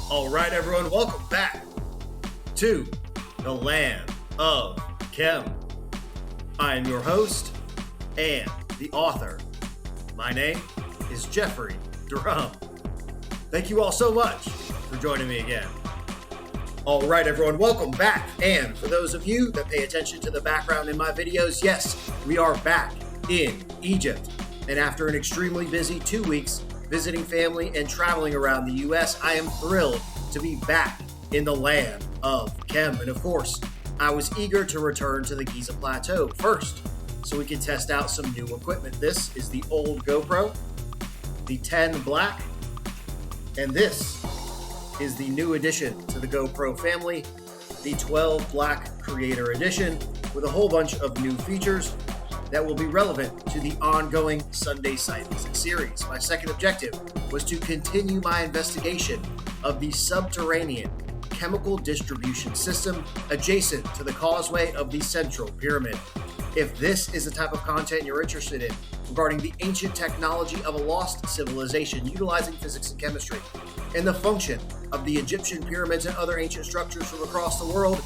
All right, everyone, welcome back to the Land of Chem. I am your host and the author. My name is Jeffrey Durham. Thank you all so much for joining me again. All right, everyone, welcome back. And for those of you that pay attention to the background in my videos, yes, we are back in Egypt. And after an extremely busy 2 weeks visiting family and traveling around the U.S., I am thrilled to be back in the land of Chem. And of course, I was eager to return to the Giza plateau first so we can test out some new equipment. This is the old GoPro, the 10 Black, and this is the new addition to the GoPro family, the 12 Black Creator Edition, with a whole bunch of new features that will be relevant to the ongoing Sunday Site Visit series. My second objective was to continue my investigation of the subterranean chemical distribution system adjacent to the causeway of the Central Pyramid. If this is the type of content you're interested in regarding the ancient technology of a lost civilization utilizing physics and chemistry, and the function of the Egyptian pyramids and other ancient structures from across the world,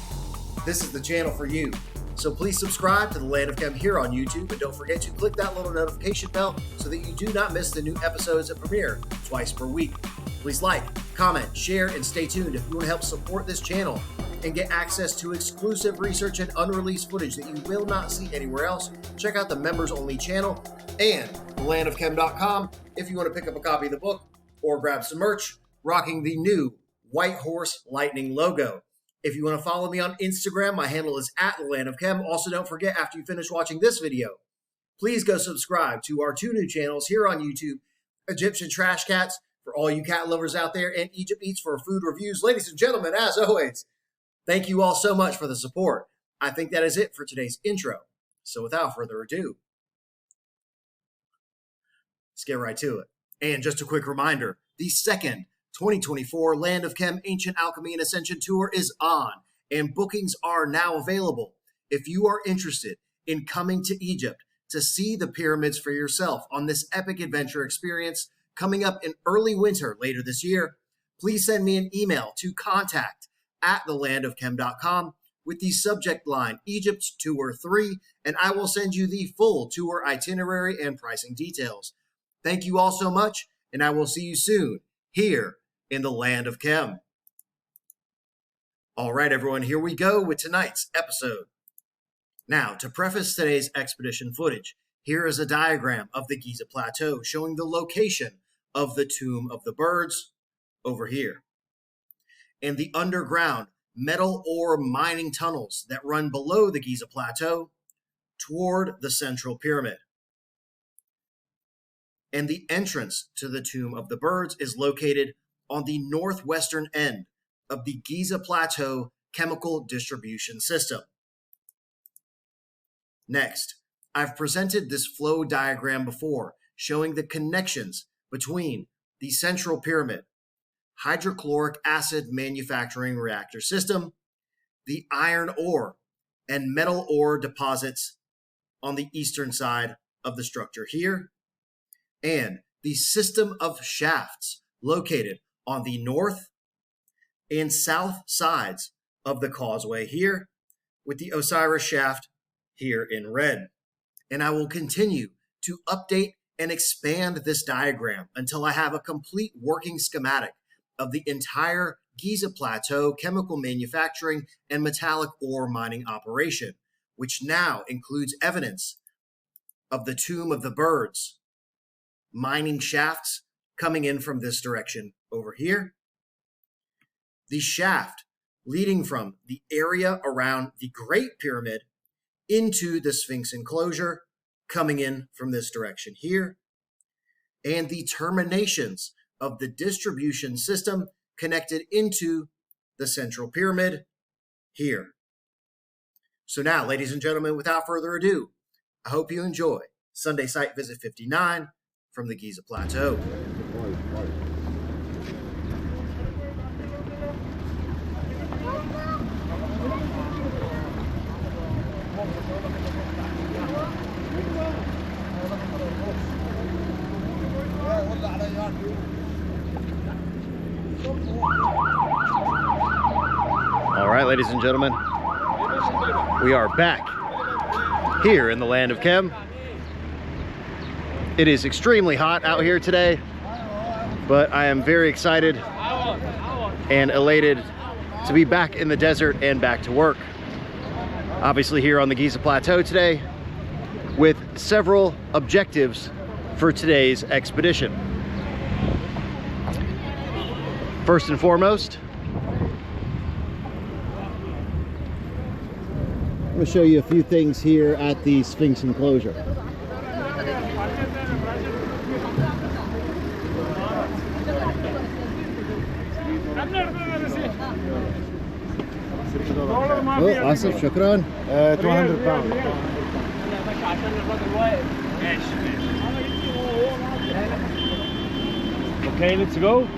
this is the channel for you. So please subscribe to the Land of Chem here on YouTube, and don't forget to click that little notification bell so that you do not miss the new episodes that premiere twice per week. Please like, comment, share, and stay tuned if you want to help support this channel and get access to exclusive research and unreleased footage that you will not see anywhere else. Check out the members-only channel and landofchem.com if you want to pick up a copy of the book or grab some merch rocking the new White Horse Lightning logo. If you want to follow me on Instagram, my handle is @thelandofchem. Also, don't forget, after you finish watching this video, please go subscribe to our two new channels here on YouTube, Egyptian Trash Cats, for all you cat lovers out there, and Egypt Eats for food reviews. Ladies and gentlemen, as always, thank you all so much for the support. I think that is it for today's intro. So without further ado, let's get right to it. And just a quick reminder, the second 2024 Land of Chem Ancient Alchemy and Ascension Tour is on, and bookings are now available. If you are interested in coming to Egypt to see the pyramids for yourself on this epic adventure experience coming up in early winter later this year, please send me an email to contact@thelandofchem.com with the subject line Egypt Tour 3, and I will send you the full tour itinerary and pricing details. Thank you all so much, and I will see you soon here in the Land of Chem. All right, everyone, here we go with tonight's episode. Now, to preface today's expedition footage, here is a diagram of the Giza Plateau showing the location of the Tomb of the Birds over here, and the underground metal ore mining tunnels that run below the Giza Plateau toward the Central Pyramid. And the entrance to the Tomb of the Birds is located on the northwestern end of the Giza Plateau chemical distribution system. Next, I've presented this flow diagram before, showing the connections between the Central Pyramid, hydrochloric acid manufacturing reactor system, the iron ore and metal ore deposits on the eastern side of the structure here, and the system of shafts located on the north and south sides of the causeway here, with the Osiris shaft here in red. And I will continue to update and expand this diagram until I have a complete working schematic of the entire Giza Plateau chemical manufacturing and metallic ore mining operation, which now includes evidence of the Tomb of the Birds, mining shafts coming in from this direction over here, the shaft leading from the area around the Great Pyramid into the Sphinx enclosure coming in from this direction here, and the terminations of the distribution system connected into the Central Pyramid here. So now, ladies and gentlemen, without further ado, I hope you enjoy Sunday Site Visit 59 from the Giza Plateau. ladies and gentlemen. We are back here in the land of Chem. It is extremely hot out here today, but I am very excited and elated to be back in the desert and back to work. Obviously here on the Giza Plateau today with several objectives for today's expedition. First and foremost, I'm going to show you a few things here at the Sphinx enclosure. Oh, awesome, shukran. 200 pounds. Okay, let's go.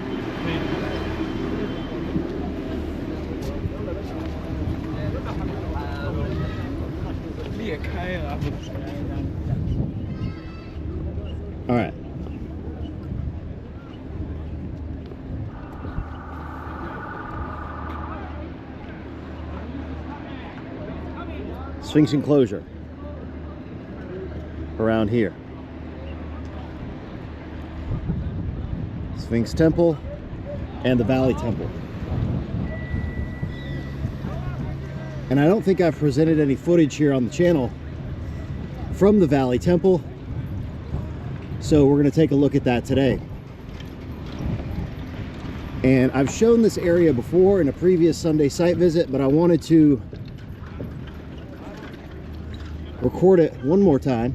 All right. Sphinx enclosure around here. Sphinx Temple and the Valley Temple. And I don't think I've presented any footage here on the channel from the Valley Temple, so we're going to take a look at that today. And I've shown this area before in a previous Sunday site visit, but I wanted to record it one more time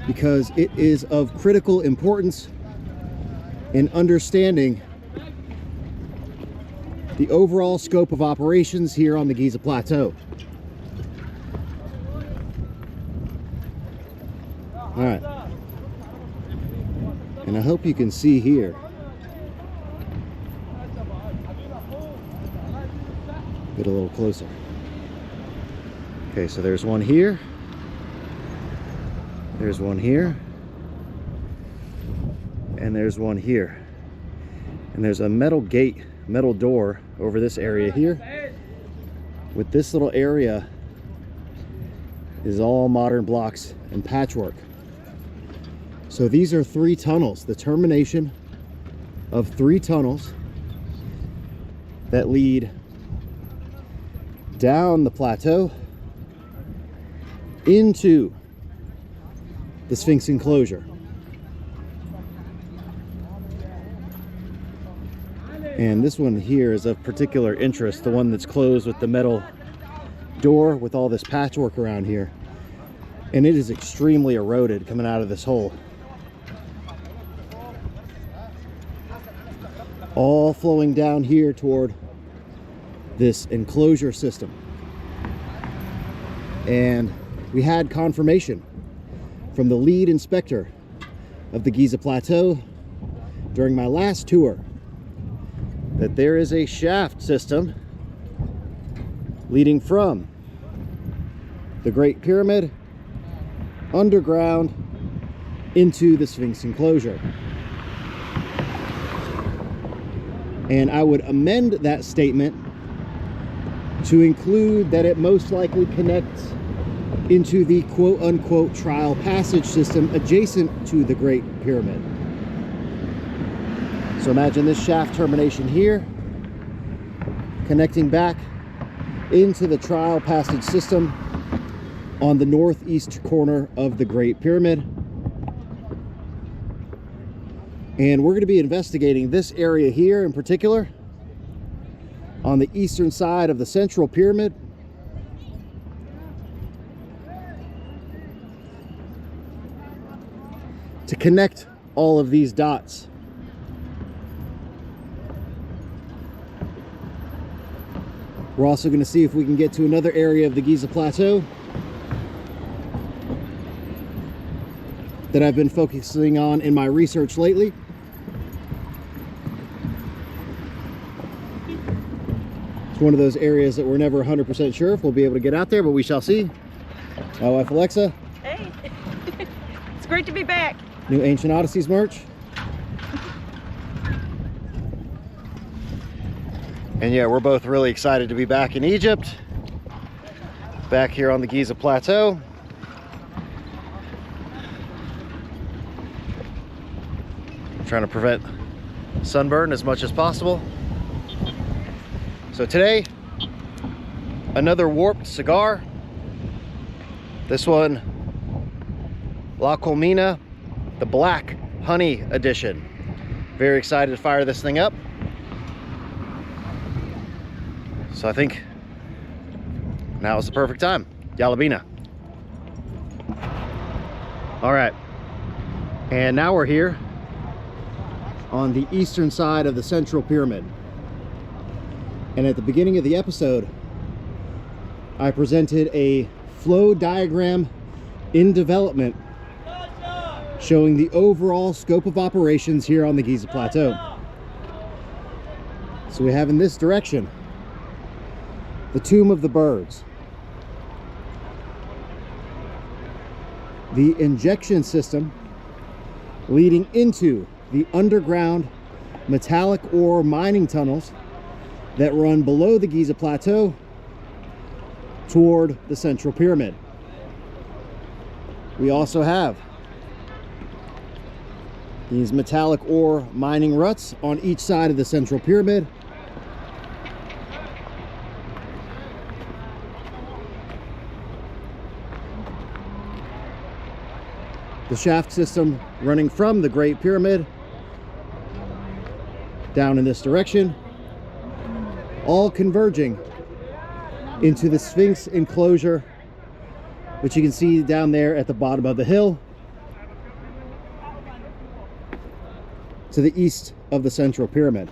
because it is of critical importance in understanding the overall scope of operations here on the Giza Plateau. All right, and I hope you can see here. Get a little closer. Okay, so there's one here. There's one here. And there's one here. And there's a metal gate, metal door over this area here. With this little area is all modern blocks and patchwork. So these are 3 tunnels, the termination of 3 tunnels that lead down the plateau into the Sphinx enclosure. And this one here is of particular interest, the one that's closed with the metal door with all this patchwork around here. And it is extremely eroded coming out of this hole. All flowing down here toward this enclosure system. And we had confirmation from the lead inspector of the Giza Plateau during my last tour that there is a shaft system leading from the Great Pyramid underground into the Sphinx enclosure. And I would amend that statement to include that it most likely connects into the quote-unquote trial passage system adjacent to the Great Pyramid. So imagine this shaft termination here, connecting back into the trial passage system on the northeast corner of the Great Pyramid. And we're going to be investigating this area here in particular on the eastern side of the central pyramid. To connect all of these dots. We're also going to see if we can get to another area of the Giza Plateau that I've been focusing on in my research lately. It's one of those areas that we're never 100% sure if we'll be able to get out there, but we shall see. My wife Alexa. Hey, it's great to be back. New Ancient Odysseys merch. And yeah, we're both really excited to be back in Egypt, back here on the Giza plateau. Trying to prevent sunburn as much as possible. So today, another warped cigar. This one, La Colmena, the Black Honey Edition. Very excited to fire this thing up. So I think now is the perfect time. Yalabina. All right, and now we're here on the eastern side of the Central Pyramid. And at the beginning of the episode, I presented a flow diagram in development showing the overall scope of operations here on the Giza Plateau. So we have in this direction the Tomb of the Birds, the injection system leading into the underground metallic ore mining tunnels that run below the Giza Plateau toward the Central Pyramid. We also have these metallic ore mining ruts on each side of the Central Pyramid. The shaft system running from the Great Pyramid down in this direction, all converging into the Sphinx enclosure, which you can see down there at the bottom of the hill to the east of the Central Pyramid.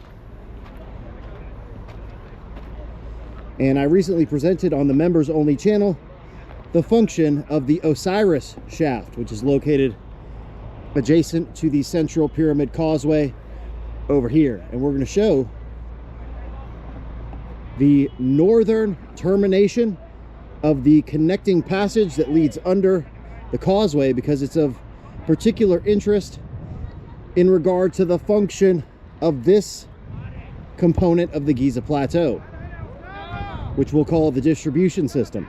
And I recently presented on the members only channel the function of the Osiris shaft, which is located adjacent to the Central Pyramid Causeway over here. And we're going to show the northern termination of the connecting passage that leads under the causeway, because it's of particular interest in regard to the function of this component of the Giza Plateau, which we'll call the distribution system.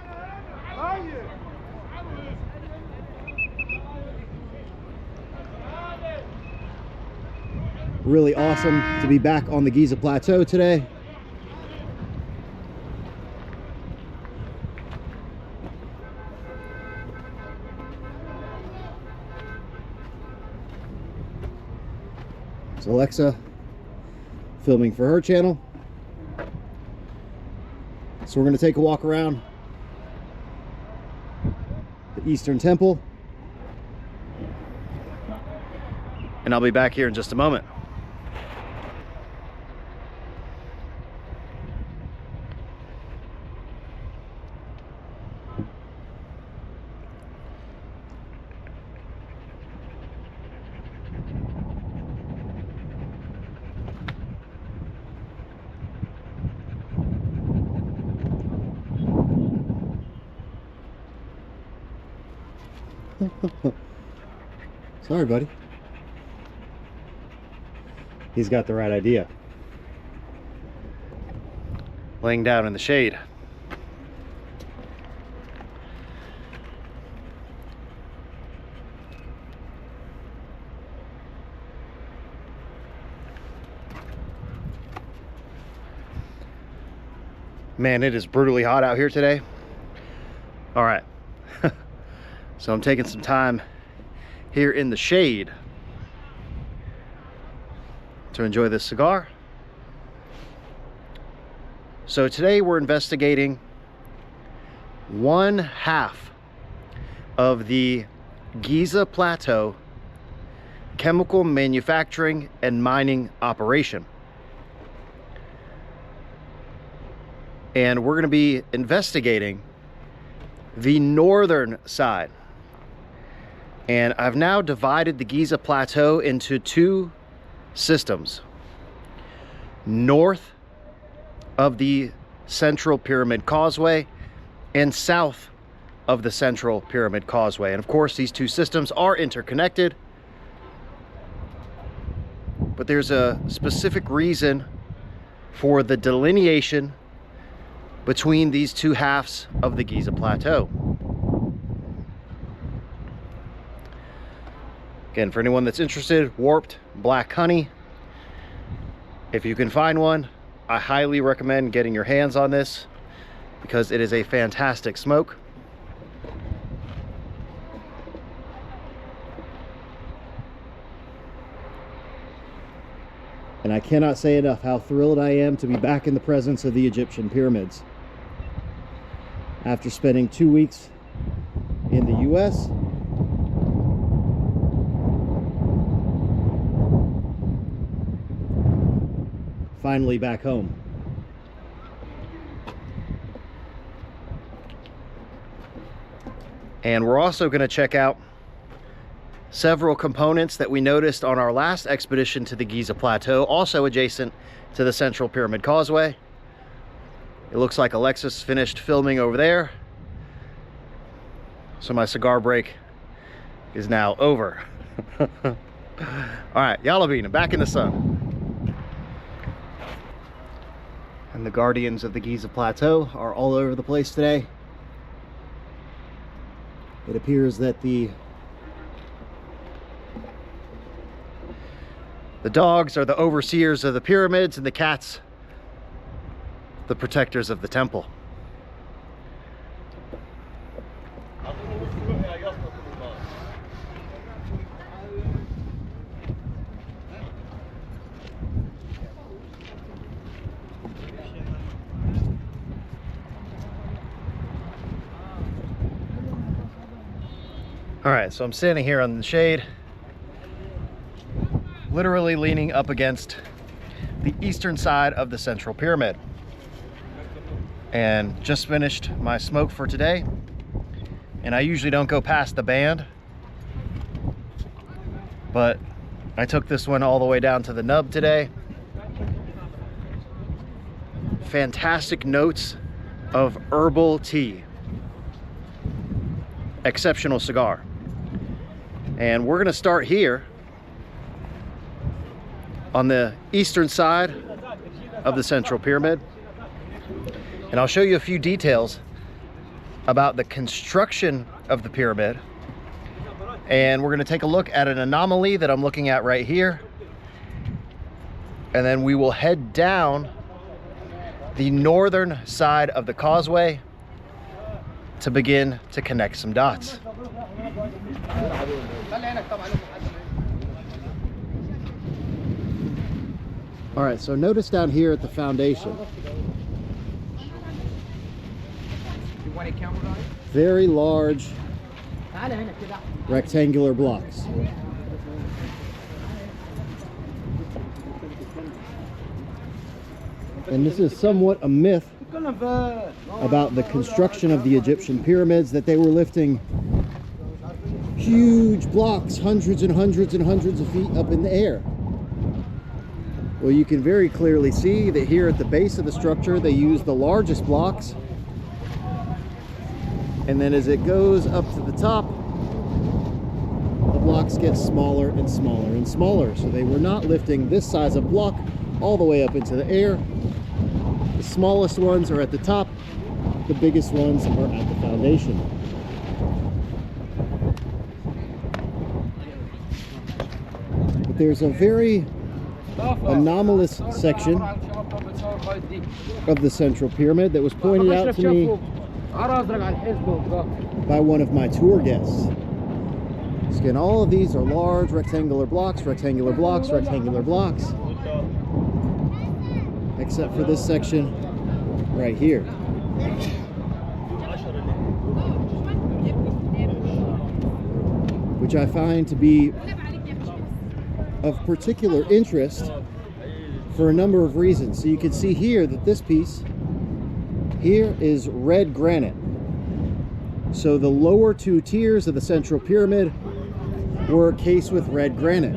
Really awesome to be back on the Giza Plateau today. It's Alexa filming for her channel. So we're going to take a walk around the Eastern Temple, and I'll be back here in just a moment. Sorry, buddy. He's got the right idea. Laying down in the shade. Man, it is brutally hot out here today. All right. So I'm taking some time here in the shade to enjoy this cigar. So today we're investigating one half of the Giza Plateau chemical manufacturing and mining operation. And we're going to be investigating the northern side. And I've now divided the Giza Plateau into two systems. North of the Central Pyramid Causeway and south of the Central Pyramid Causeway. And of course, these two systems are interconnected. But there's a specific reason for the delineation between these two halves of the Giza Plateau. Again, for anyone that's interested, warped black honey. If you can find one, I highly recommend getting your hands on this because it is a fantastic smoke. And I cannot say enough how thrilled I am to be back in the presence of the Egyptian pyramids. After spending 2 weeks in the US, finally back home. And we're also going to check out several components that we noticed on our last expedition to the Giza Plateau, also adjacent to the Central Pyramid Causeway. It looks like Alexis finished filming over there, so my cigar break is now over. All right, Yalla Bean, back in the sun. And the guardians of the Giza Plateau are all over the place today. It appears that the dogs are the overseers of the pyramids and the cats the protectors of the temple. All right, so I'm standing here on the shade, literally leaning up against the eastern side of the Central Pyramid, and just finished my smoke for today. And I usually don't go past the band, but I took this one all the way down to the nub today. Fantastic notes of herbal tea. Exceptional cigar. And we're gonna start here on the eastern side of the Central Pyramid. And I'll show you a few details about the construction of the pyramid. And we're gonna take a look at an anomaly that I'm looking at right here. And then we will head down the northern side of the causeway to begin to connect some dots. All right, so notice down here at the foundation, very large rectangular blocks. And this is somewhat a myth about the construction of the Egyptian pyramids, that they were lifting huge blocks hundreds and hundreds and hundreds of feet up in the air. Well, you can very clearly see that here at the base of the structure they use the largest blocks, and then as it goes up to the top, the blocks get smaller and smaller and smaller. So they were not lifting this size of block all the way up into the air. The smallest ones are at the top, the biggest ones are at the foundation. But there's a very anomalous section of the Central Pyramid that was pointed out to me by one of my tour guests. So again, all of these are large rectangular blocks, rectangular blocks, rectangular blocks, except for this section right here. Which I find to be of particular interest for a number of reasons. So you can see here that this piece here is red granite. So the lower two tiers of the Central Pyramid were cased with red granite.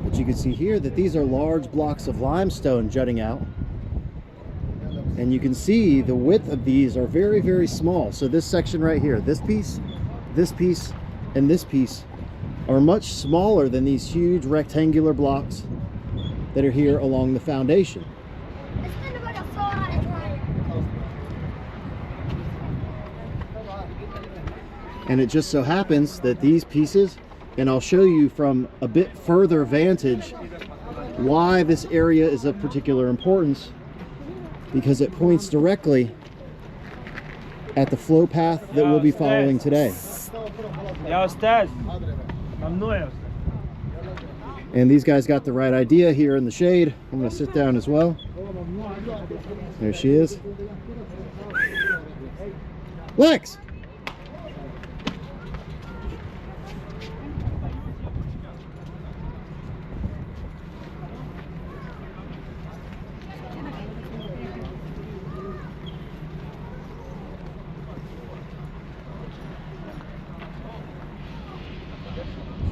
But you can see here that these are large blocks of limestone jutting out. And you can see the width of these are very, very small. So this section right here, this piece, and this piece are much smaller than these huge rectangular blocks that are here along the foundation. And it just so happens that these pieces, and I'll show you from a bit further vantage why this area is of particular importance, because it points directly at the flow path that we'll be following today. And these guys got the right idea here in the shade. I'm going to sit down as well. There she is. Lex!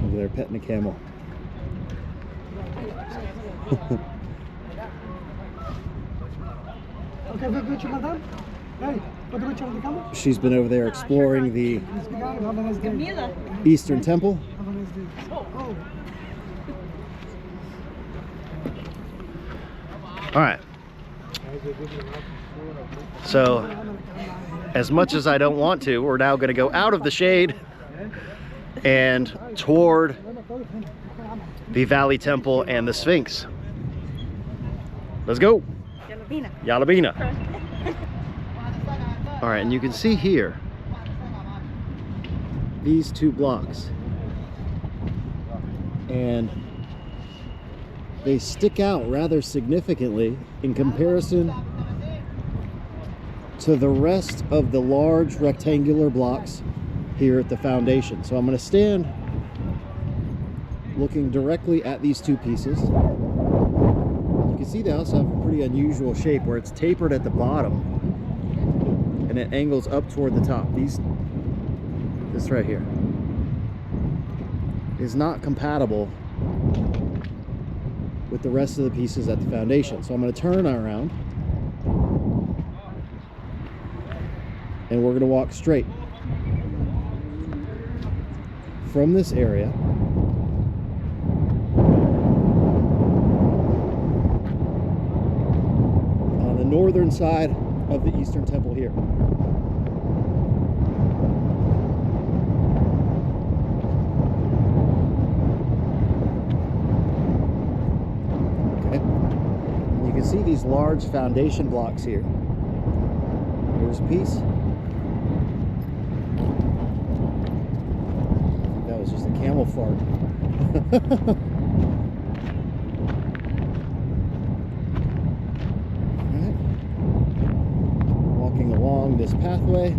Over there petting a camel. She's been over there exploring the Eastern Temple. All right. So, as much as I don't want to, we're now going to go out of the shade and toward the Valley Temple and the Sphinx. Let's go. Yalabina. All right, and you can see here these two blocks, and they stick out rather significantly in comparison to the rest of the large rectangular blocks here at the foundation. So I'm going to stand looking directly at these two pieces. You can see they also have a pretty unusual shape where it's tapered at the bottom and it angles up toward the top. This right here is not compatible with the rest of the pieces at the foundation. So I'm going to turn around and we're going to walk straight from this area on the northern side of the Eastern Temple here. Okay. And you can see these large foundation blocks here. Here's a piece. It's just a camel fart. Right. Walking along this pathway.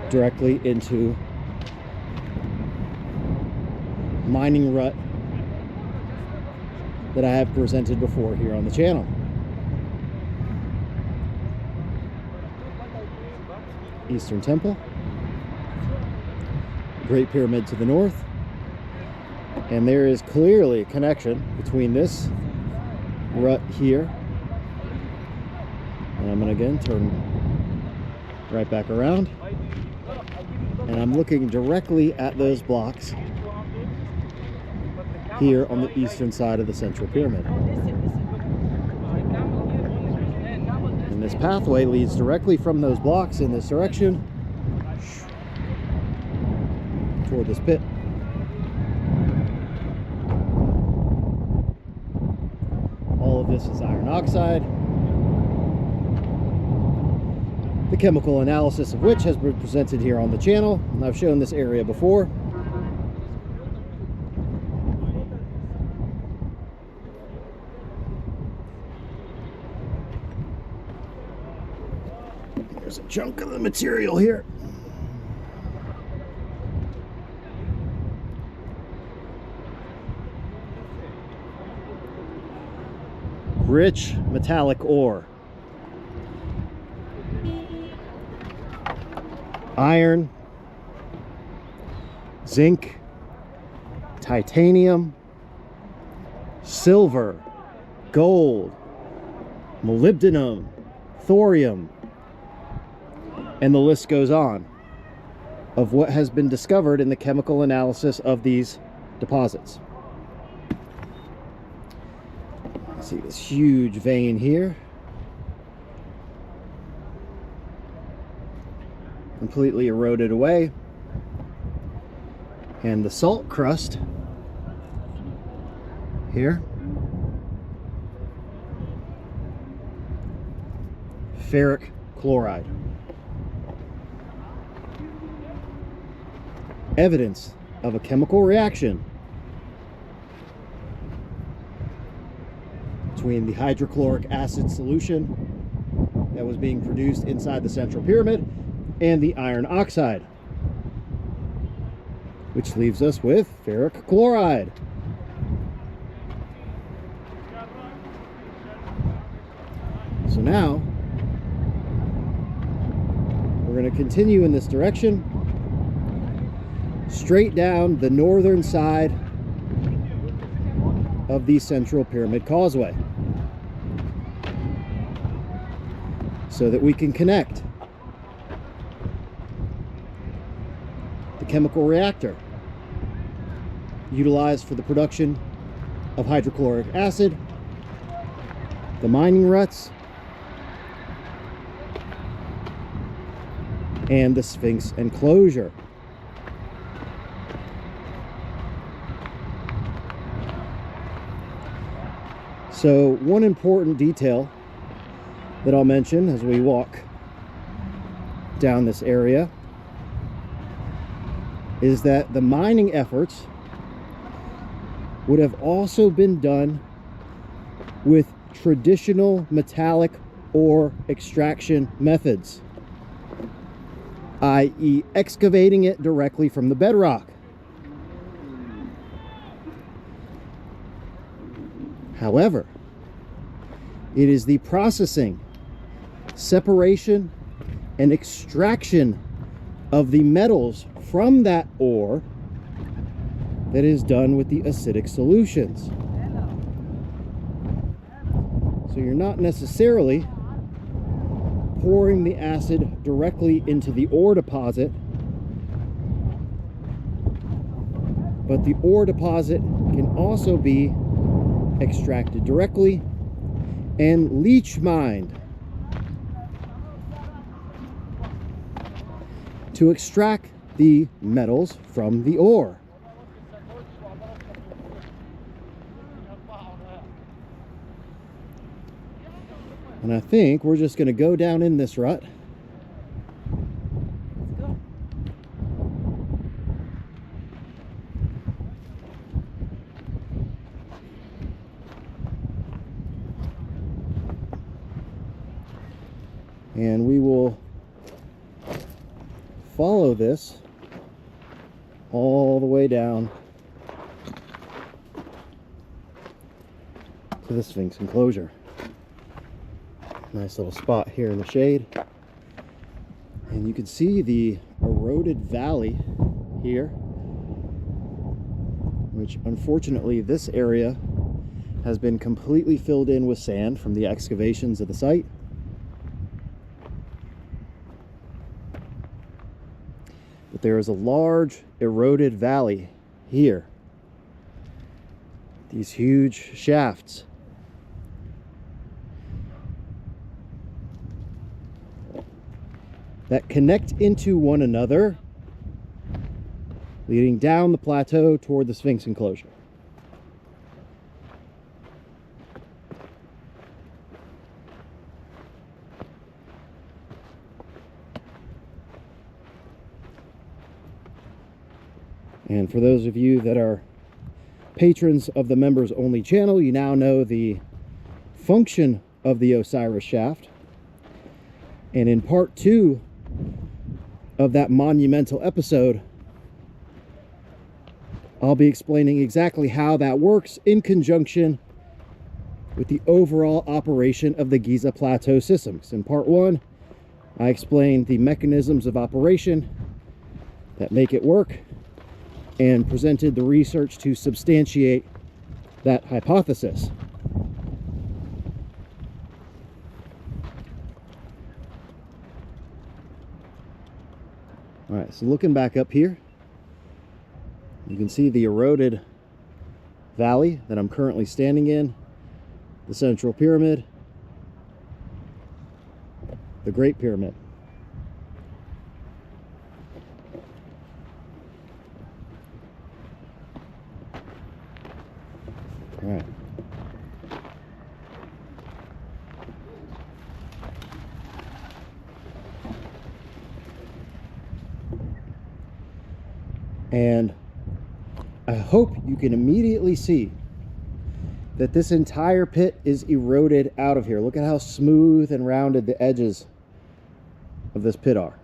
Directly into mining rut that I have presented before here on the channel. Eastern Temple, Great Pyramid to the north, and there is clearly a connection between this rut here, and I'm going to again turn right back around, and I'm looking directly at those blocks here on the eastern side of the central pyramid. This pathway leads directly from those blocks in this direction toward this pit. All of this is iron oxide, the chemical analysis of which has been presented here on the channel, and I've shown this area before. There's a chunk of the material here. Rich metallic ore. Iron, zinc, titanium, silver, gold, molybdenum, thorium, and the list goes on of what has been discovered in the chemical analysis of these deposits. See this huge vein here, completely eroded away, and the salt crust here, ferric chloride. Evidence of a chemical reaction between the hydrochloric acid solution that was being produced inside the central pyramid and the iron oxide, which leaves us with ferric chloride. So now we're going to continue in this direction, straight down the northern side of the central pyramid causeway, so that we can connect the chemical reactor utilized for the production of hydrochloric acid, the mining ruts, and the Sphinx enclosure. So one important detail that I'll mention as we walk down this area is that the mining efforts would have also been done with traditional metallic ore extraction methods, i.e. excavating it directly from the bedrock. However, it is the processing, separation, and extraction of the metals from that ore that is done with the acidic solutions. So you're not necessarily pouring the acid directly into the ore deposit, but the ore deposit can also be extracted directly and leach mined to extract the metals from the ore. And I think we're just going to go down in this rut. And we will follow this all the way down to the Sphinx enclosure. Nice little spot here in the shade. And you can see the eroded valley here, which unfortunately this area has been completely filled in with sand from the excavations of the site. But there is a large eroded valley here. These huge shafts. That connect into one another, leading down the plateau toward the Sphinx enclosure. And for those of you that are patrons of the members only channel, you now know the function of the Osiris shaft. And in part 2 of that monumental episode, I'll be explaining exactly how that works in conjunction with the overall operation of the Giza Plateau systems. In part 1, I explained the mechanisms of operation that make it work and presented the research to substantiate that hypothesis. All right, so looking back up here, you can see the eroded valley that I'm currently standing in, the Central Pyramid, the Great Pyramid. All right. And I hope you can immediately see that this entire pit is eroded out of here. Look at how smooth and rounded the edges of this pit are.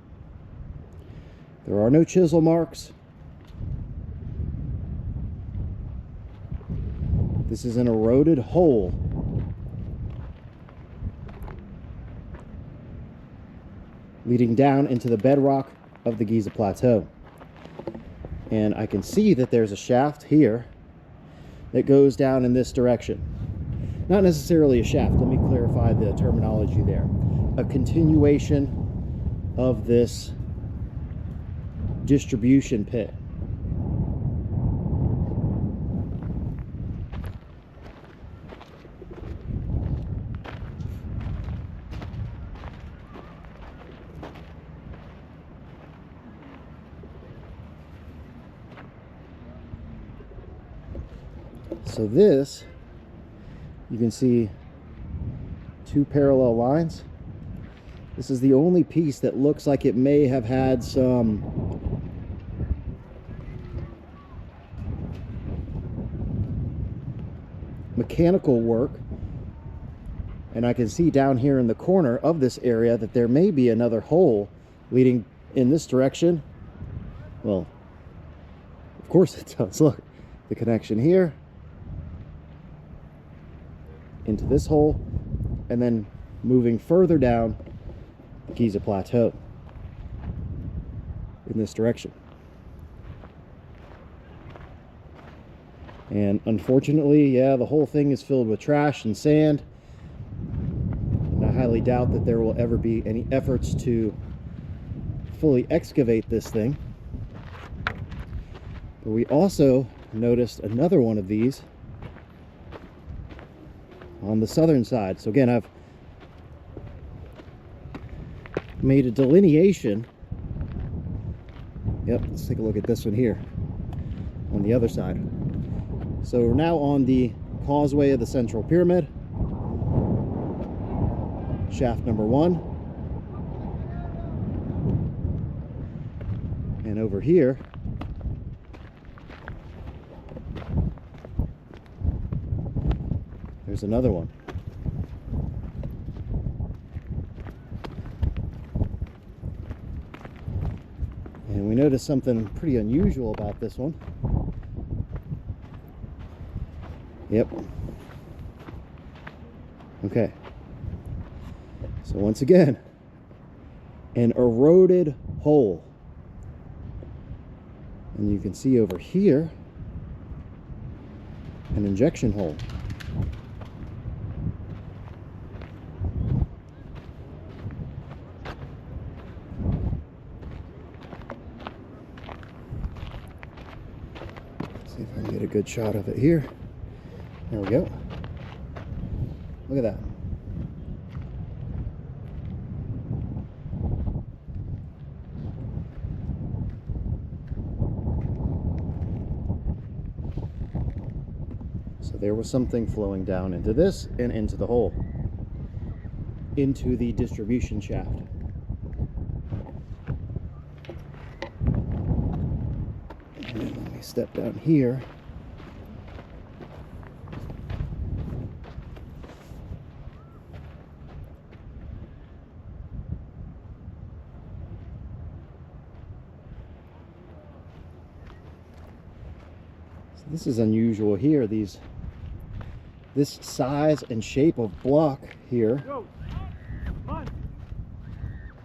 There are no chisel marks. This is an eroded hole. Leading down into the bedrock of the Giza Plateau. And I can see that there's a shaft here that goes down in this direction. Not necessarily a shaft, let me clarify the terminology there. A continuation of this distribution pit. So this, you can see two parallel lines. This is the only piece that looks like it may have had some mechanical work. And I can see down here in the corner of this area that there may be another hole leading in this direction. Well, of course it does. Look, the connection here into this hole, and then moving further down the Giza Plateau in this direction. And unfortunately, yeah, the whole thing is filled with trash and sand. And I highly doubt that there will ever be any efforts to fully excavate this thing. But we also noticed another one of these on the southern side. So again, I've made a delineation. Yep, let's take a look at this one here on the other side. So we're now on the causeway of the Central Pyramid, shaft number 1. And over here, there's another one. And we noticed something pretty unusual about this one. Yep. Okay. So once again, an eroded hole. And you can see over here an injection hole. See if I can get a good shot of it here. There we go. Look at that. So there was something flowing down into this and into the hole, into the distribution shaft. And let me step down here. So this is unusual here. This size and shape of block here. Yo, come on.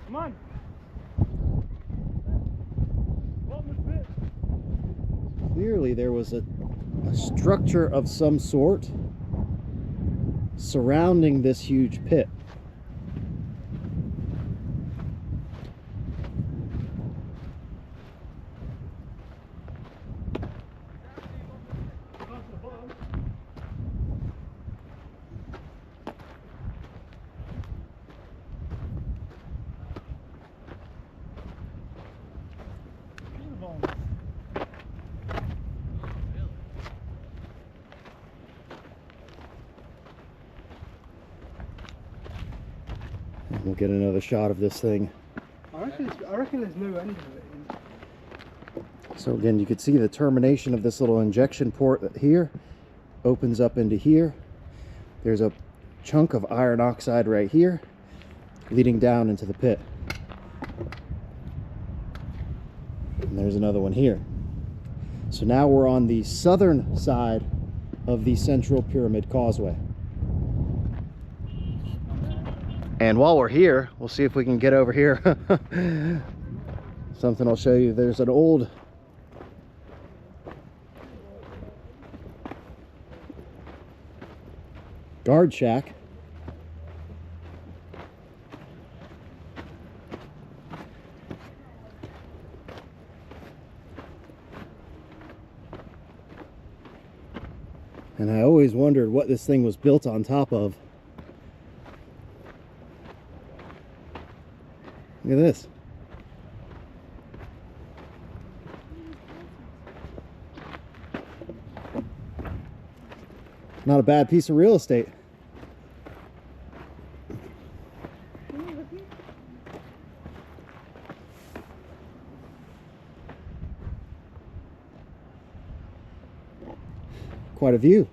Come on. Clearly there was a structure of some sort surrounding this huge pit. get another shot of this thing. I reckon there's no end of it. So again, you can see the termination of this little injection port here opens up into here. There's a chunk of iron oxide right here leading down into the pit. And there's another one here. So now we're on the southern side of the central pyramid causeway. And while we're here, we'll see if we can get over here. Something I'll show you. There's an old guard shack. And I always wondered what this thing was built on top of. Look at this. Not a bad piece of real estate. Quite a view.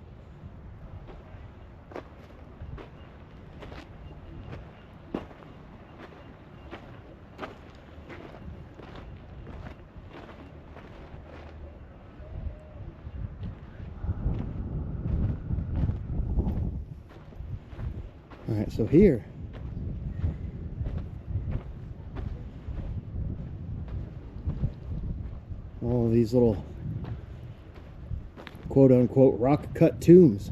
All right, so here all of these little quote-unquote rock-cut tombs.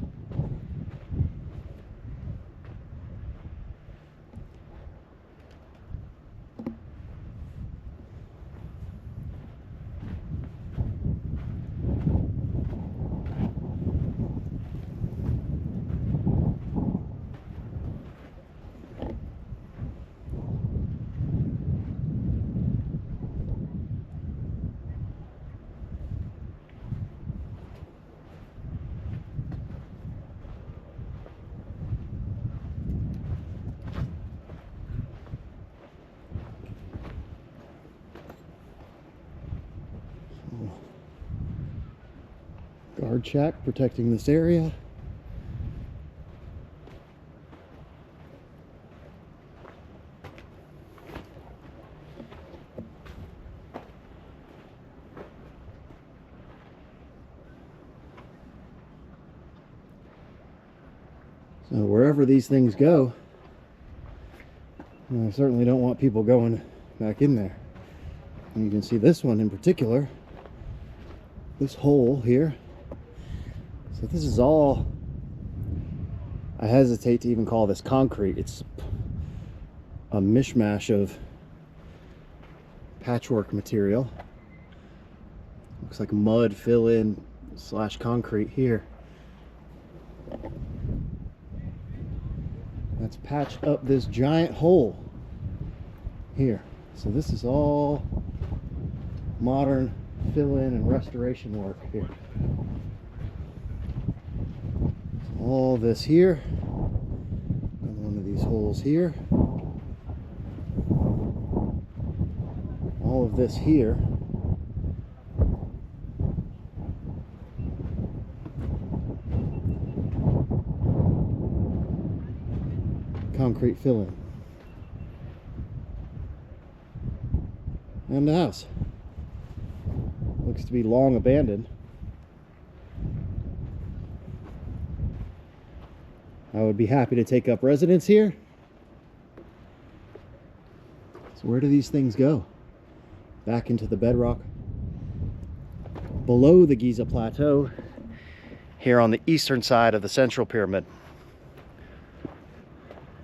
Guard shack protecting this area. So wherever these things go, I certainly don't want people going back in there. And you can see this one in particular, this hole here. So this is all, I hesitate to even call this concrete. It's a mishmash of patchwork material. Looks like mud fill-in / concrete here. That's patched up this giant hole here. So this is all modern fill-in and restoration work here. All this here, and one of these holes here, all of this here, concrete filling, and the house looks to be long abandoned. I would be happy to take up residence here. So where do these things go? Back into the bedrock below the Giza plateau here on the eastern side of the central pyramid.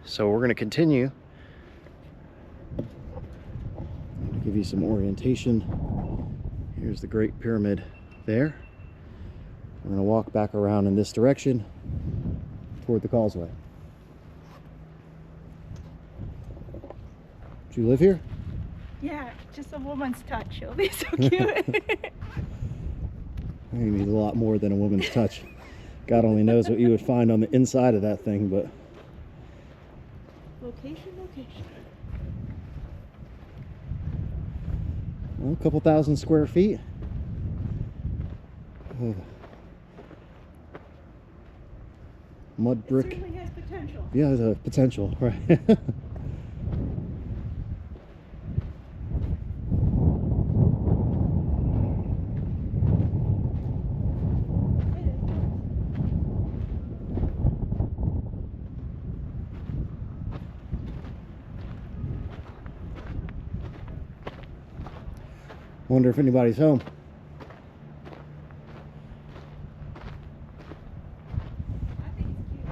So we're going to continue to give you some orientation. Here's the Great Pyramid there. We're going to walk back around in this direction toward the causeway. Do you live here? Yeah, just a woman's touch. She'll be so cute. You need a lot more than a woman's touch. God only knows what you would find on the inside of that thing, but Location, location. Well, a couple thousand square feet. Mud brick. It certainly has potential. Yeah, the potential, right? Wonder if anybody's home. I think it's cute.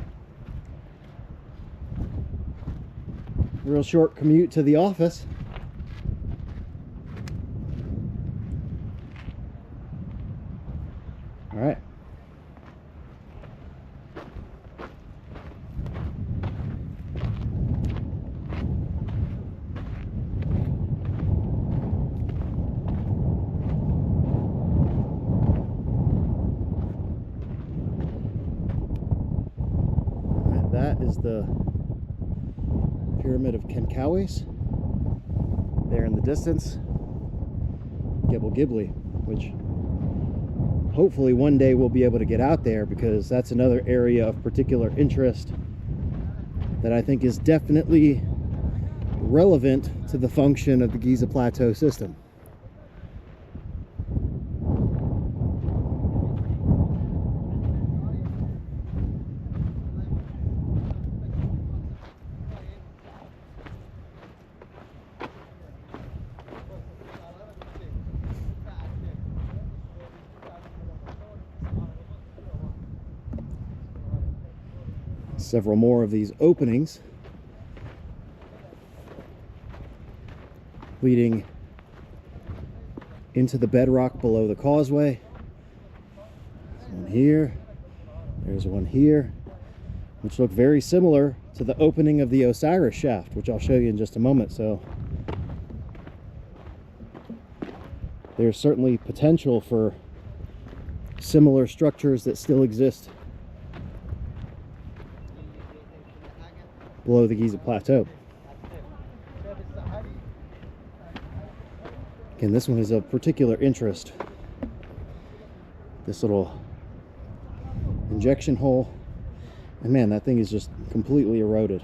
Real short commute to the office. All right. That is the Pyramid of Carrowkeel there in the distance. Gibble Gibbly, which hopefully one day we'll be able to get out there, because that's another area of particular interest that I think is definitely relevant to the function of the Giza Plateau system. Several more of these openings leading into the bedrock below the causeway. There's one here, there's one here, which look very similar to the opening of the Osiris shaft, which I'll show you in just a moment. So there's certainly potential for similar structures that still exist below the Giza Plateau. Again, this one is of particular interest. This little injection hole, and man, that thing is just completely eroded.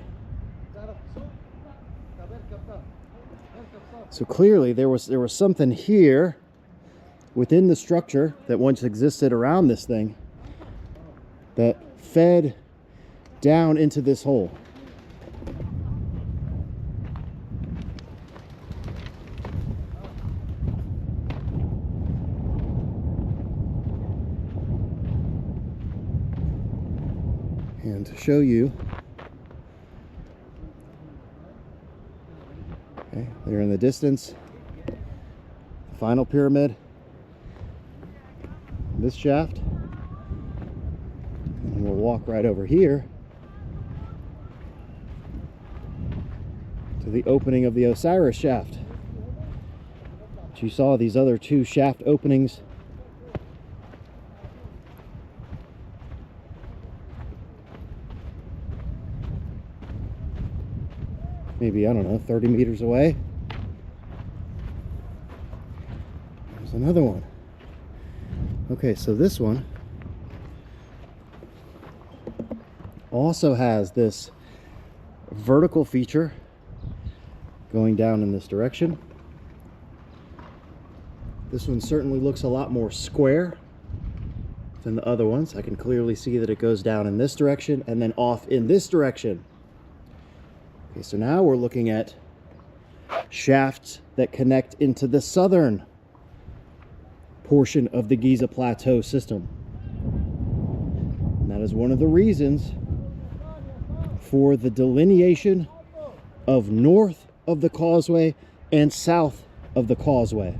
So clearly there was something here within the structure that once existed around this thing that fed down into this hole. And to show you, okay, there in the distance, the final pyramid, this shaft, and we'll walk right over here to the opening of the Osiris shaft. But you saw these other two shaft openings maybe, I don't know, 30 meters away. There's another one. Okay, so this one also has this vertical feature going down in this direction. This one certainly looks a lot more square than the other ones. I can clearly see that it goes down in this direction and then off in this direction. Okay, so now we're looking at shafts that connect into the southern portion of the Giza Plateau system. And that is one of the reasons for the delineation of north of the causeway and south of the causeway,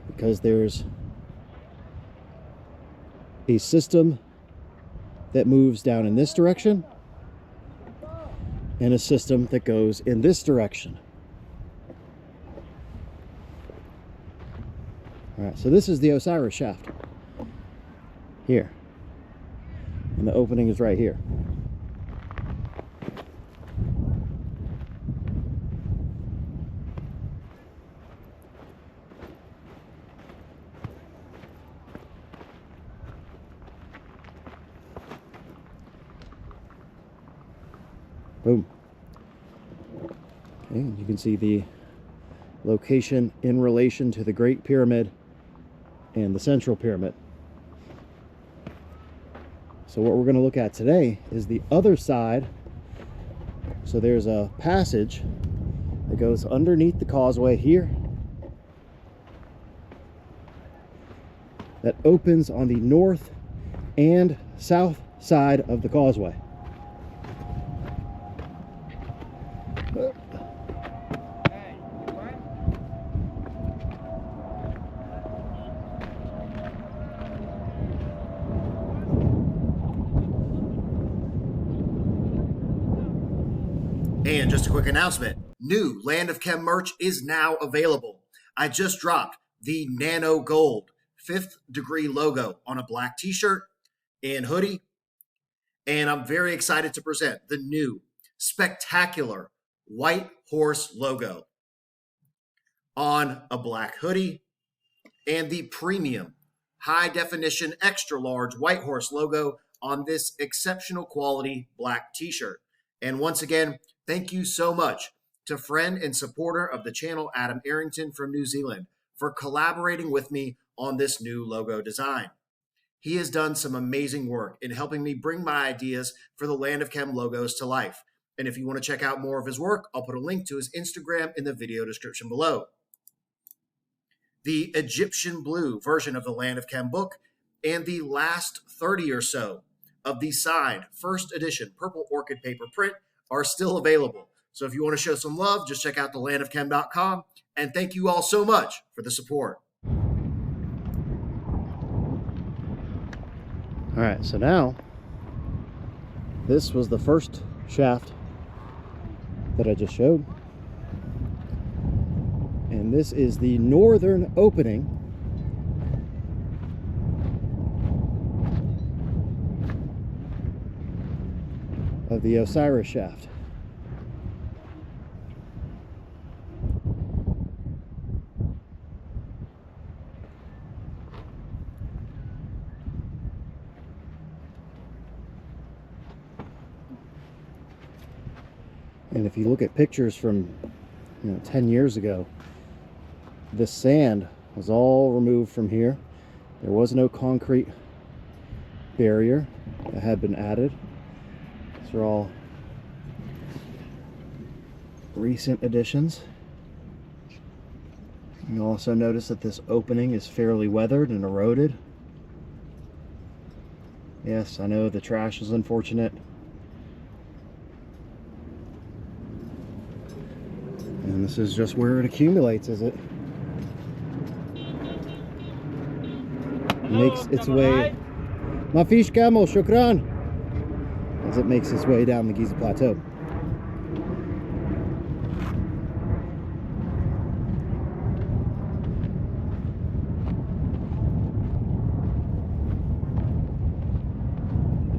because there's a system that moves down in this direction and a system that goes in this direction. All right, so this is the Osiris shaft here, and the opening is right here. And you can see the location in relation to the Great Pyramid and the Central Pyramid. So what we're going to look at today is the other side. So there's a passage that goes underneath the causeway here that opens on the north and south side of the causeway. And just a quick announcement, new Land of Chem merch is now available. I just dropped the Nano Gold 5th degree logo on a black t-shirt and hoodie. And I'm very excited to present the new spectacular White Horse logo on a black hoodie and the premium high definition extra large White Horse logo on this exceptional quality black t-shirt. And once again, thank you so much to friend and supporter of the channel, Adam Arrington from New Zealand, for collaborating with me on this new logo design. He has done some amazing work in helping me bring my ideas for the Land of Chem logos to life. And if you want to check out more of his work, I'll put a link to his Instagram in the video description below. The Egyptian blue version of the Land of Chem book and the last 30 or so of the signed first edition purple orchid paper print are still available. So if you want to show some love, just check out thelandofchem.com. And thank you all so much for the support. All right, so now this was the first shaft that I just showed. And this is the northern opening of the Osiris shaft. And if you look at pictures from 10 years ago, this sand was all removed from here. There was no concrete barrier that had been added. These are all recent additions. You also notice that this opening is fairly weathered and eroded. Yes, I know the trash is unfortunate. And this is just where it accumulates as it makes its way. Ma fish camel, shukran. As it makes its way down the Giza plateau.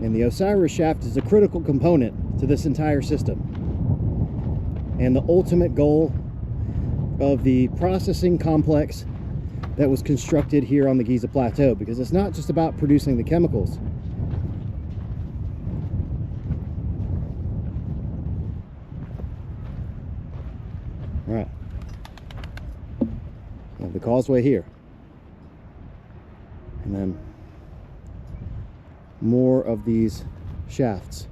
And the Osiris shaft is a critical component to this entire system. And the ultimate goal of the processing complex that was constructed here on the Giza plateau, because it's not just about producing the chemicals. All right, we have the causeway here, and then more of these shafts.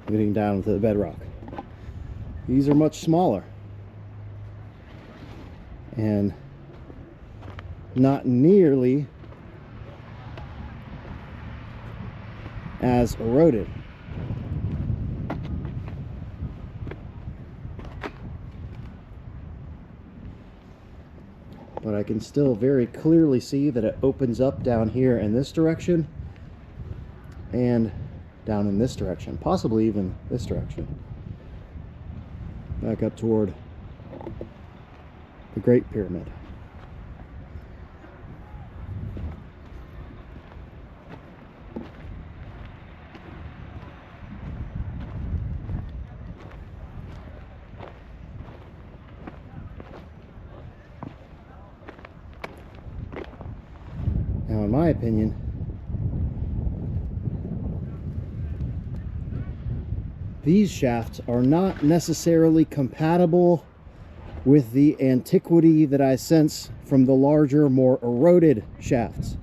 Getting down to the bedrock. These are much smaller and not nearly as eroded. But I can still very clearly see that it opens up down here in this direction and down in this direction, possibly even this direction, back up toward the Great Pyramid. Now, in my opinion, these shafts are not necessarily compatible with the antiquity that I sense from the larger, more eroded shafts.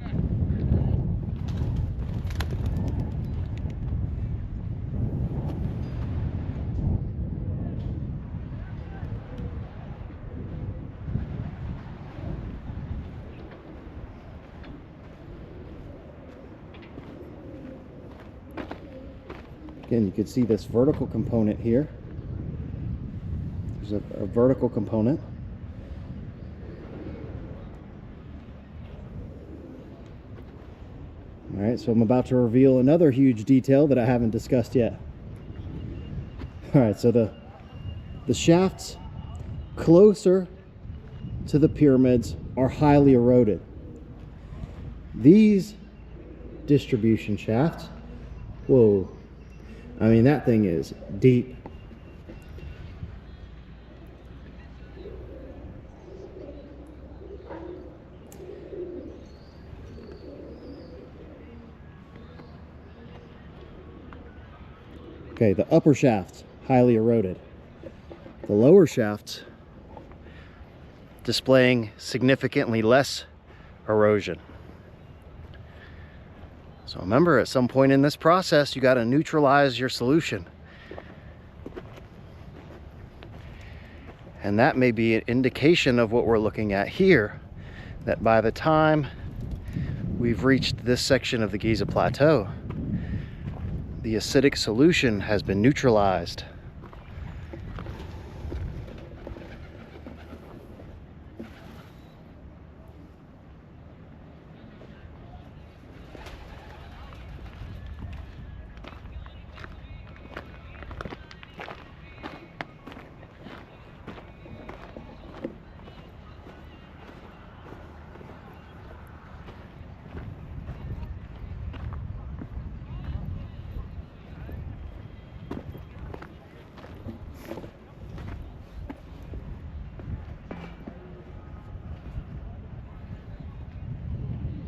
Again, you can see this vertical component here. There's a vertical component. All right, so I'm about to reveal another huge detail that I haven't discussed yet. All right, so the shafts closer to the pyramids are highly eroded. These distribution shafts, whoa, I mean, that thing is deep. Okay, the upper shafts, highly eroded. The lower shafts displaying significantly less erosion. So remember, at some point in this process, you got to neutralize your solution. And that may be an indication of what we're looking at here, that by the time we've reached this section of the Giza Plateau, the acidic solution has been neutralized.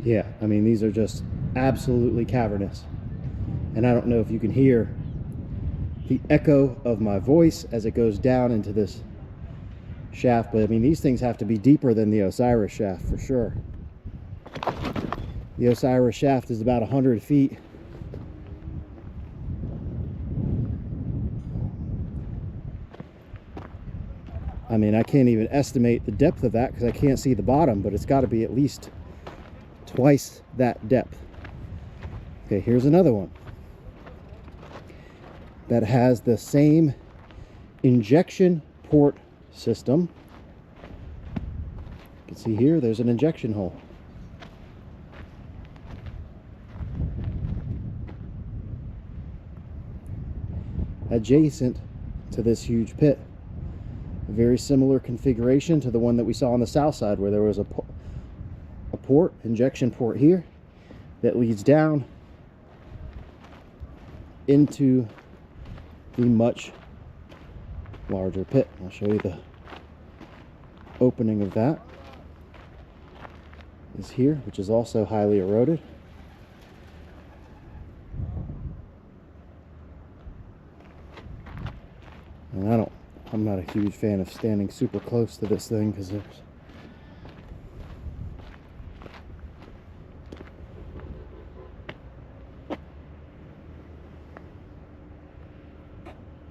Yeah, I mean, these are just absolutely cavernous. And I don't know if you can hear the echo of my voice as it goes down into this shaft, but I mean, these things have to be deeper than the Osiris shaft for sure. The Osiris shaft is about 100 feet. I mean, I can't even estimate the depth of that because I can't see the bottom, but it's got to be at least twice that depth. Okay, here's another one that has the same injection port system. You can see here, there's an injection hole. Adjacent to this huge pit. A very similar configuration to the one that we saw on the south side, where there was a port, injection port here, that leads down into the much larger pit. I'll show you the opening of that. Is here, which is also highly eroded. And I'm not a huge fan of standing super close to this thing because there's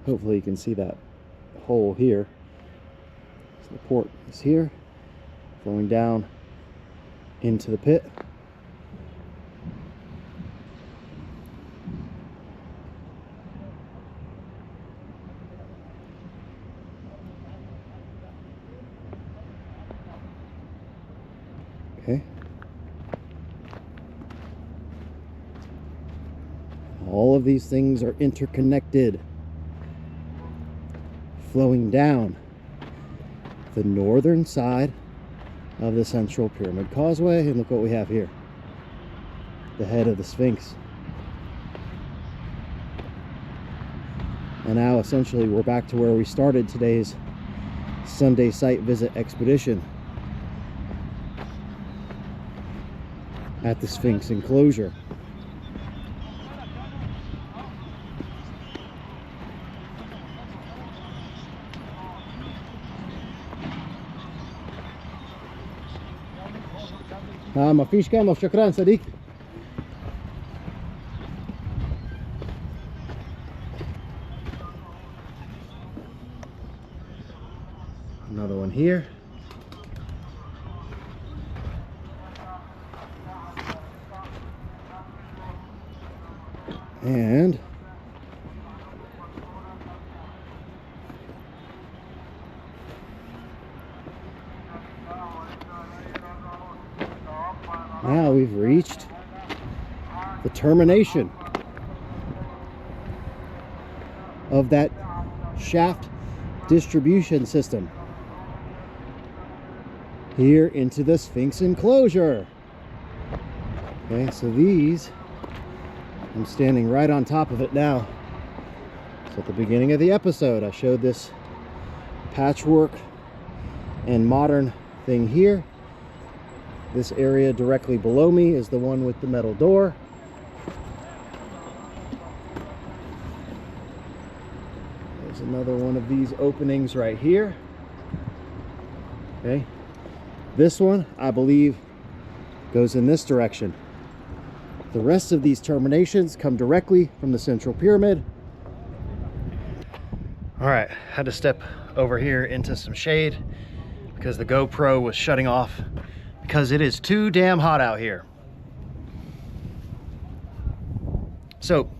hopefully you can see that hole here. So the port is here, going down into the pit. Okay. All of these things are interconnected, flowing down the northern side of the Central Pyramid Causeway. And look what we have here, the head of the Sphinx. And now essentially we're back to where we started today's Sunday site visit expedition. at the Sphinx enclosure. ما فيش كامل شكرا صديق. Another one here. And now we've reached the termination of that shaft distribution system here into the Sphinx enclosure. Okay, so these, I'm standing right on top of it now. So at the beginning of the episode, I showed this patchwork and modern thing here. This area directly below me is the one with the metal door. There's another one of these openings right here. Okay. This one, I believe, goes in this direction. The rest of these terminations come directly from the central pyramid. All right, had to step over here into some shade because the GoPro was shutting off because it is too damn hot out here. So,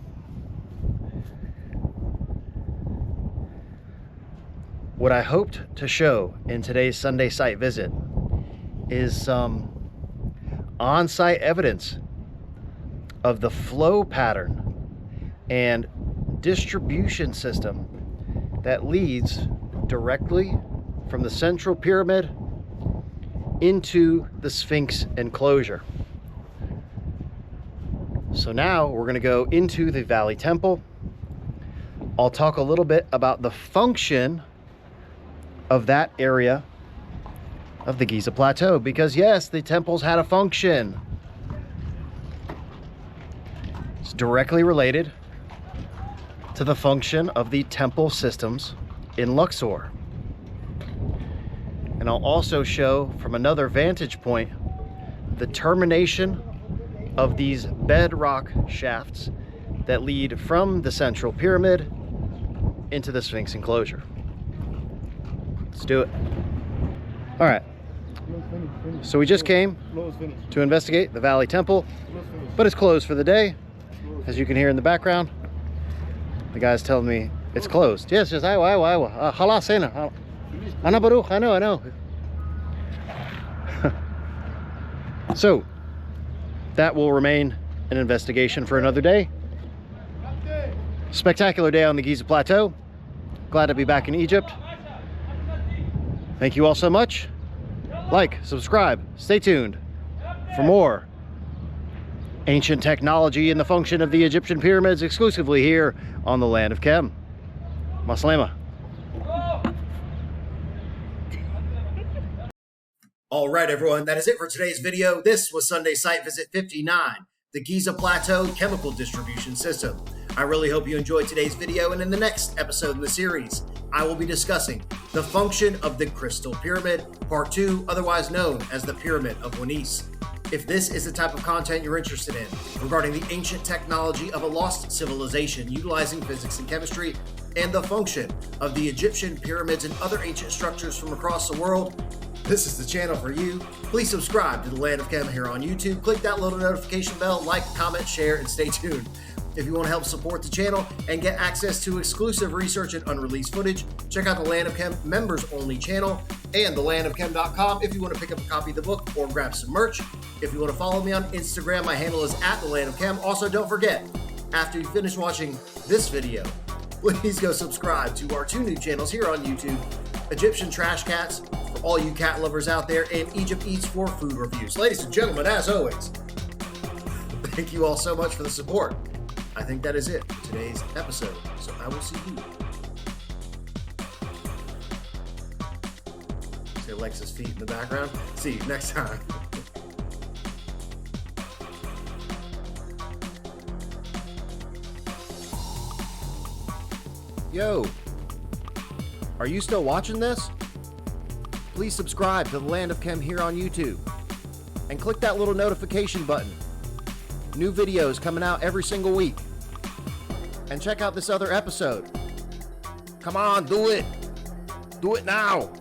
what I hoped to show in today's Sunday site visit is some on-site evidence of the flow pattern and distribution system that leads directly from the central pyramid into the Sphinx enclosure. So now we're going to go into the Valley Temple. I'll talk a little bit about the function of that area of the Giza Plateau, because yes, the temples had a function. It's directly related to the function of the temple systems in Luxor. And I'll also show from another vantage point the termination of these bedrock shafts that lead from the central pyramid into the Sphinx enclosure. Let's do it. All right. So we just came to investigate the Valley Temple, but it's closed for the day. As you can hear in the background, the guy's telling me it's closed. Yes, yes, I know. So that will remain an investigation for another day. Spectacular day on the Giza Plateau. Glad to be back in Egypt. Thank you all so much. Like, subscribe, stay tuned for more ancient technology and the function of the Egyptian pyramids exclusively here on the Land of Chem. Maslema. All right, everyone, that is it for today's video. This was Sunday Site Visit 59, the Giza Plateau Chemical Distribution System. I really hope you enjoyed today's video, and in the next episode in the series, I will be discussing the function of the Crystal Pyramid, Part 2, otherwise known as the Pyramid of Wanis. If this is the type of content you're interested in regarding the ancient technology of a lost civilization utilizing physics and chemistry, and the function of the Egyptian pyramids and other ancient structures from across the world, this is the channel for you. Please subscribe to the Land of Chem here on YouTube. Click that little notification bell, like, comment, share, and stay tuned. If you want to help support the channel and get access to exclusive research and unreleased footage, check out the Land of Chem members only channel and thelandofchem.com if you want to pick up a copy of the book or grab some merch. If you want to follow me on Instagram, my handle is @thelandofchem. Also, don't forget, after you finish watching this video, please go subscribe to our 2 new channels here on YouTube, Egyptian Trash Cats for all you cat lovers out there, and Egypt Eats for food reviews. Ladies and gentlemen, as always, thank you all so much for the support. I think that is it for today's episode, so I will see you. See Alexa's feet in the background. See you next time. Yo, are you still watching this? Please subscribe to the Land of Chem here on YouTube and click that little notification button. New videos coming out every single week. And check out this other episode. Come on, do it. Do it now.